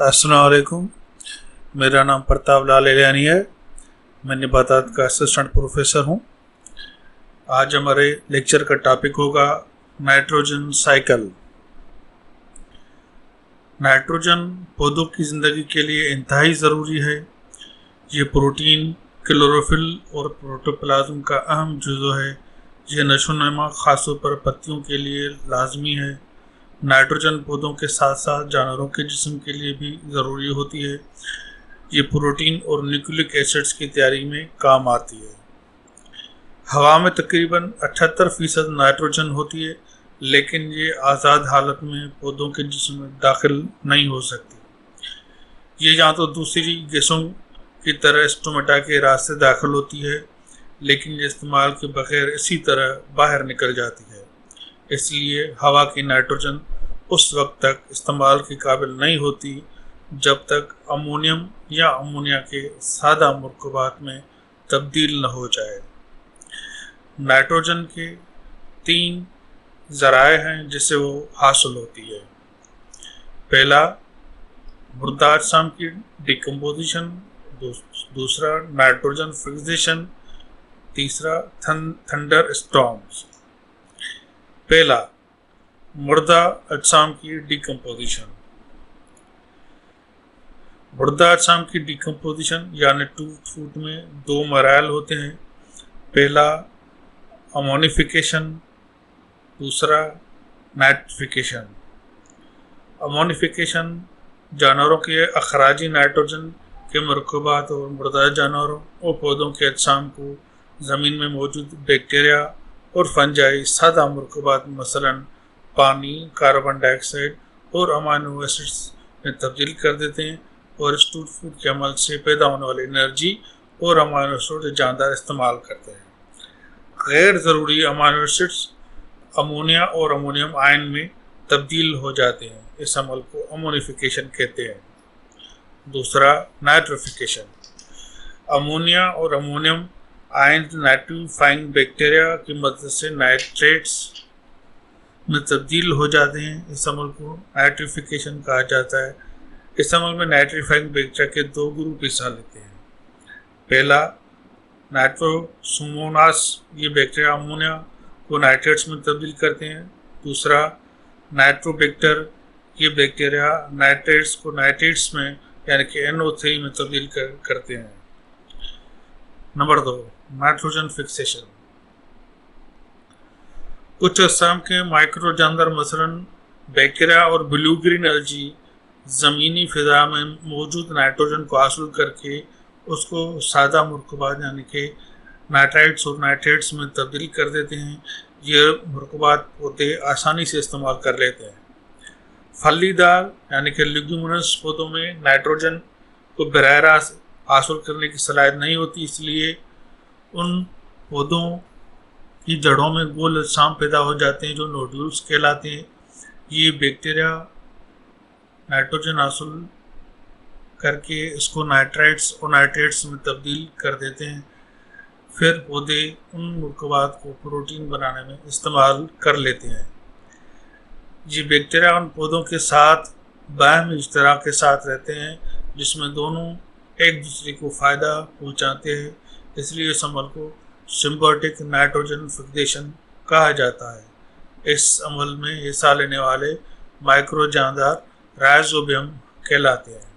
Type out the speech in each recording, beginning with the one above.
अस्सलाम वालेकुम। मेरा नाम प्रताप लाल एलियानी है। मैं नबातात का असिस्टेंट प्रोफेसर हूँ। आज हमारे लेक्चर का टॉपिक होगा नाइट्रोजन साइकिल। नाइट्रोजन पौधों की ज़िंदगी के लिए इंतहाई ज़रूरी है। ये प्रोटीन, क्लोरोफिल और प्रोटोप्लाज्म का अहम जुज़ो है। ये नशोनुमा ख़ासतौर पर पत्तियों के लिए लाजमी है। नाइट्रोजन पौधों के साथ साथ जानवरों के जिस्म के लिए भी ज़रूरी होती है। ये प्रोटीन और न्यूक्लिक एसिड्स की तैयारी में काम आती है। हवा में तकरीबन 78% नाइट्रोजन होती है, लेकिन ये आज़ाद हालत में पौधों के जिस्म में दाखिल नहीं हो सकती। ये या तो दूसरी गैसों की तरह स्टोमेटा के रास्ते दाखिल होती है, लेकिन ये इस्तेमाल के बगैर इसी तरह बाहर निकल जाती है। इसलिए हवा की नाइट्रोजन उस वक्त तक इस्तेमाल के काबिल नहीं होती जब तक अमोनियम या अमोनिया के सादा मरकबात में तब्दील न हो जाए। नाइट्रोजन के 3 ज़राए हैं जिससे वो हासिल होती है। पहला, मुर्दा अजसाम की डिकम्पोजिशन, दूसरा नाइट्रोजन फिक्सेशन, तीसरा थंडर स्टॉर्म्स। पहला, मुर्दा अजसाम की डिकम्पोजिशन। मुर्दा अजसाम की डिकम्पोजिशन यानी टूट फूट में 2 मराइल होते हैं। पहला अमोनिफिकेशन, दूसरा नाइट्रिफिकेशन। अमोनिफिकेशन जानवरों के अखराजी नाइट्रोजन के मरकबात और मुर्दा जानवरों और पौधों के अजसाम को ज़मीन में मौजूद बैक्टीरिया और फंजाई सादा मरकबात मसलन पानी, कार्बन डाइऑक्साइड और अमाइनो एसिड्स में तब्दील कर देते हैं और इस टूट फूट के अमल से पैदा होने वाली एनर्जी और अमाइनो एसिड जानदार इस्तेमाल करते हैं। गैर ज़रूरी अमाइनो एसिड्स अमोनिया और अमोनियम आयन में तब्दील हो जाते हैं। इस अमल को अमोनिफिकेशन कहते हैं। दूसरा, नाइट्रिफिकेशन। अमोनिया और अमोनियम आयन नाइट्रीफाइंग बैक्टीरिया की मदद से नाइट्रेट्स में तब्दील हो जाते हैं। इस अमल को नाइट्रिफिकेशन कहा जाता है। इस अमल में नाइट्रीफाइंग बैक्टीरिया के 2 ग्रुप हिस्सा लेते हैं। पहला, नाइट्रोसोमोनास। ये बैक्टीरिया अमोनिया को नाइट्रेट्स में तब्दील करते हैं। दूसरा, नाइट्रोबैक्टर। ये बैक्टीरिया नाइट्रेट्स को नाइट्रेट्स में यानी कि NO3 में तब्दील करते हैं। Number 2, nitrogen fixation. कुछ अक़साम के माइक्रो जानदार मसलन बैक्टीरिया और ब्लू ग्रीन एल्गी ज़मीनी फ़िज़ा में मौजूद नाइट्रोजन को हासिल करके उसको सादा मरकबात यानी कि नाइट्राइट्स और नाइट्रेट्स में तब्दील कर देते हैं। ये मरकबात पौधे आसानी से इस्तेमाल कर लेते हैं। फलीदार यानी कि लेग्यूमिनस पौधों में नाइट्रोजन को बराह रास्त हासिल करने की सलाहियत नहीं होती, इसलिए उन पौधों की जड़ों में गोल अजसाम पैदा हो जाते हैं जो नोड्यूल्स कहलाते हैं। ये बैक्टीरिया नाइट्रोजन हासिल करके इसको नाइट्राइट्स और नाइट्रेट्स में तब्दील कर देते हैं। फिर पौधे उन मरकबात को प्रोटीन बनाने में इस्तेमाल कर लेते हैं। ये बैक्टीरिया उन पौधों के साथ बाहमी इश्तराक के साथ रहते हैं, जिसमें दोनों एक दूसरे को फ़ायदा पहुंचाते हैं। इसलिए इस अमल को सिम्बायोटिक नाइट्रोजन फिक्सेशन कहा जाता है। इस अमल में हिस्सा लेने वाले माइक्रो जानदार राइज़ोबियम कहलाते हैं।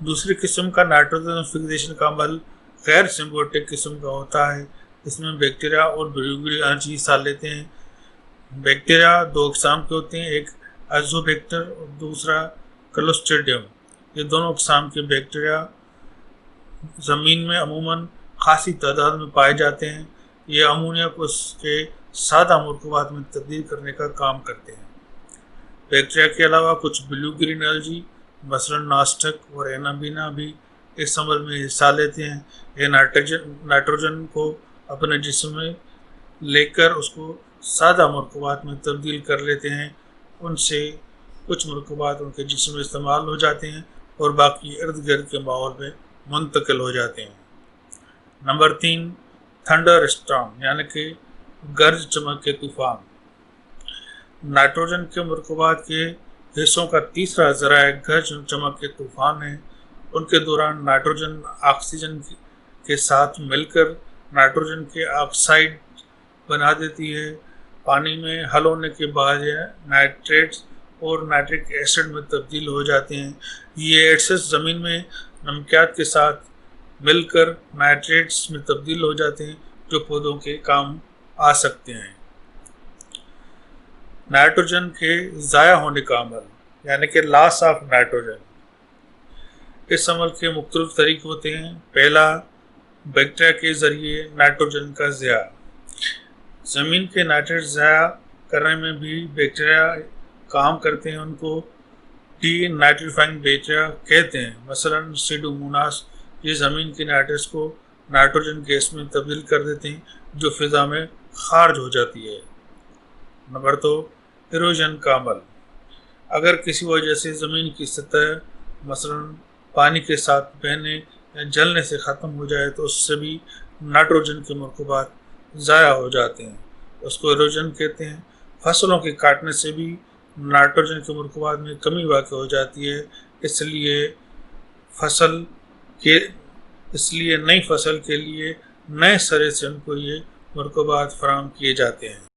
दूसरी किस्म का नाइट्रोजन फिक्सेशन का अमल गैर सिम्बायोटिक किस्म का होता है। इसमें बैक्टीरिया और ब्लू ग्रीन एल्गी हिस्सा लेते हैं। बैक्टीरिया 2 अक़साम के होते हैं, एक एज़ोबैक्टर और दूसरा क्लोस्ट्रिडियम। ये दोनों अक़साम के बैक्टीरिया ज़मीन में अमूमन खासी तादाद में पाए जाते हैं। ये अमोनिया को उसके सादा मरकबात में तब्दील करने का काम करते हैं। बैक्टीरिया के अलावा कुछ ब्लू ग्रीन एल्गी मसलन नास्टक और एनाबीना भी इस अमल में हिस्सा लेते हैं। ये नाइट्रोजन को अपने जिस्म में लेकर उसको सादा मरकबात में तब्दील कर लेते हैं। उनसे कुछ मरकबात उनके जिस्म में इस्तेमाल हो जाते हैं और बाकी इर्द गिर्द के माहौल में मुंतकिल हो जाते हैं। नंबर 3, थंडर स्टॉर्म यानी कि गर्ज चमक के तूफान। नाइट्रोजन के मरकबात के حصوں کا تیسرا ذرائع گرج چمک کے طوفان ہیں۔ ان کے دوران نائٹروجن آکسیجن کے ساتھ مل کر نائٹروجن کے آکسائڈ بنا دیتی ہے۔ پانی میں حل ہونے کے بعد یہ نائٹریٹس اور نائٹرک ایسڈ میں تبدیل ہو جاتے ہیں۔ یہ ایسڈ زمین میں نمکیات کے ساتھ مل کر نائٹریٹس میں تبدیل ہو جاتے ہیں جو پودوں کے کام آ سکتے ہیں۔ نائٹروجن کے ضائع ہونے کا عمل یعنی کہ لاس آف نائٹروجن، اس عمل کے مختلف طریقے ہوتے ہیں۔ پہلا، بیکٹیریا کے ذریعے نائٹروجن کا ضیاع۔ زمین کے نائٹریٹ ضائع کرنے میں بھی بیکٹیریا کام کرتے ہیں، ان کو ڈی نائٹریفائنگ بیکٹیریا کہتے ہیں۔ مثلاً سیڈوموناس، یہ زمین کی نائٹریٹس کو نائٹروجن گیس میں تبدیل کر دیتے ہیں جو فضا میں خارج ہو جاتی ہے۔ نمبر 2، ایروجن کا عمل۔ اگر کسی وجہ سے زمین کی سطح مثلاً پانی کے ساتھ بہنے یا جلنے سے ختم ہو جائے تو اس سے بھی نائٹروجن کے مرکبات ضائع ہو جاتے ہیں، اس کو ایروجن کہتے ہیں۔ فصلوں کے کاٹنے سے بھی نائٹروجن کے مرکبات میں کمی واقع ہو جاتی ہے، اس لیے نئی فصل کے لیے نئے سرے سے ان کو یہ مرکبات فراہم کیے جاتے ہیں۔